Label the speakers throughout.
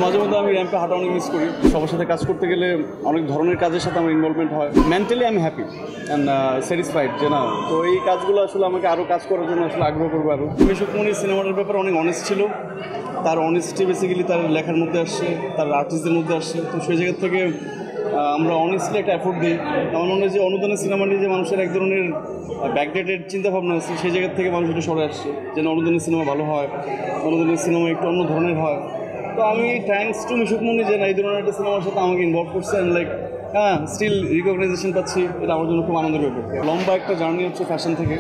Speaker 1: মাঝে মধ্যে আমি র্যাম্পে হাঁটা অনেক মিস করি। সবার সাথে কাজ করতে গেলে অনেক ধরনের কাজের সাথে আমার ইনভলভমেন্ট হয়। মেন্টালি আমি হ্যাপি অ্যান্ড স্যাটিসফাইড যে না, তো এই কাজগুলো আসলে আমাকে আরও কাজ করার জন্য আসলে আগ্রহ করবো আরও। মিশুক মনির সিনেমাটার ব্যাপারে অনেক অনেস্ট ছিল, তার অনেস্টি বেসিক্যালি তার লেখার মধ্যে আসছে, তার আর্টিস্টদের মধ্যে আসছে। তো সেই জায়গা থেকে আমরা অনেস্টলি একটা এফোর্ট দিই। আমার মনে হয় যে অনুদানের সিনেমা নিয়ে যে মানুষের এক ধরনের ব্যাকডেটেড চিন্তাভাবনা আছে, সেই জায়গা থেকে মানুষ একটু সরে আসছে যেন অনুদানের সিনেমা ভালো হয়, অনুদানের সিনেমা একটু অন্য ধরনের হয়। তো আমি থ্যাঙ্কস টু মিশুক মনি যে না, এই ধরনের একটা সিনেমার সাথে আমাকে ইনভলভ করছে অ্যান্ড লাইক স্টিল রিকগনাইজেশন পাচ্ছি, এটা আমার জন্য খুব আনন্দের ব্যাপার। লম্বা একটা জার্নি হচ্ছে ফ্যাশন থেকে।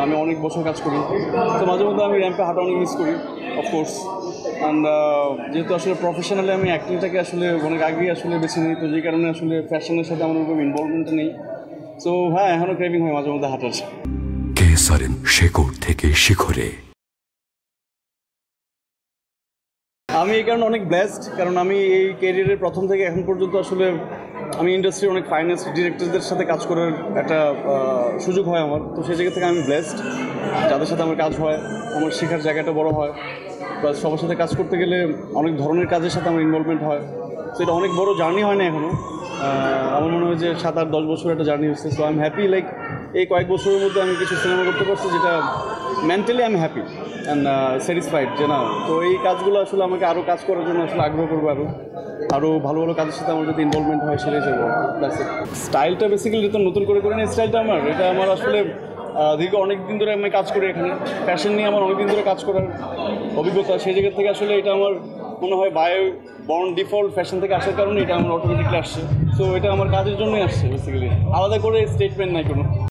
Speaker 1: আমি অনেক বছর কাজ করি, তো মাঝে মধ্যে আমি র্যাম্পে হাঁটা অনেক মিস করি অফকোর্স। অ্যান্ড যেহেতু আসলে প্রফেশনালি আমি অ্যাক্টিংটাকে আসলে অনেক আগেই আসলে বেছে নিই, তো যে কারণে আসলে ফ্যাশনের সাথে আমার ওরকম ইনভলভমেন্ট নেই। সো হ্যাঁ, এখনও ক্রেভিং হয় মাঝে মধ্যে হাঁটার।
Speaker 2: কেসারেন শেকড় থেকে শিখরে।
Speaker 1: আমি এই কারণে অনেক ব্লেসড, কারণ আমি এই ক্যারিয়ারের প্রথম থেকে এখন পর্যন্ত আসলে আমি ইন্ডাস্ট্রির অনেক ফাইন্যান্স ডিরেক্টরদের সাথে কাজ করার একটা সুযোগ হয় আমার। তো সেই জায়গা থেকে আমি ব্লেসড, যাদের সাথে আমার কাজ হয়, আমার শেখার জায়গাটা বড় হয়। প্লাস সবার সাথে কাজ করতে গেলে অনেক ধরনের কাজের সাথে আমার ইনভলভমেন্ট হয়। তো এটা অনেক বড় জার্নি হয় না এখনও। আমার মনে হয় যে 7-8-10 বছর একটা জার্নি হচ্ছে। So I am happy, like এই কয়েক বছরের মধ্যে আমি কিছু সিনেমা করতে পারছি যেটা মেন্টালি আমি হ্যাপি অ্যান্ড স্যাটিসফাইড যে না, তো এই কাজগুলো আসলে আমাকে আরও কাজ করার জন্য আসলে আগ্রহ করবো, আরও ভালো ভালো কাজের সাথে আমার যদি ইনভলভমেন্ট হয় সেটাই যাবো। স্টাইলটা বেসিক্যালি তো নতুন করে নেই। স্টাইলটা এটা আমার আসলে দীর্ঘ অনেক দিন ধরে আমি কাজ করি এখানে, ফ্যাশন নিয়ে আমার অনেক দিন ধরে কাজ করার অভিজ্ঞতা। সেই জায়গা থেকে আসলে এটা আমার মনে হয় বর্ন ডিফল্ট ফ্যাশন থেকে আসার কারণে এটা আমার অটোমেটিকলি আসছে। সো এটা আমার কাজের জন্যই আসছে বেসিক্যালি, আলাদা করে স্টেটমেন্ট নাই কোনো।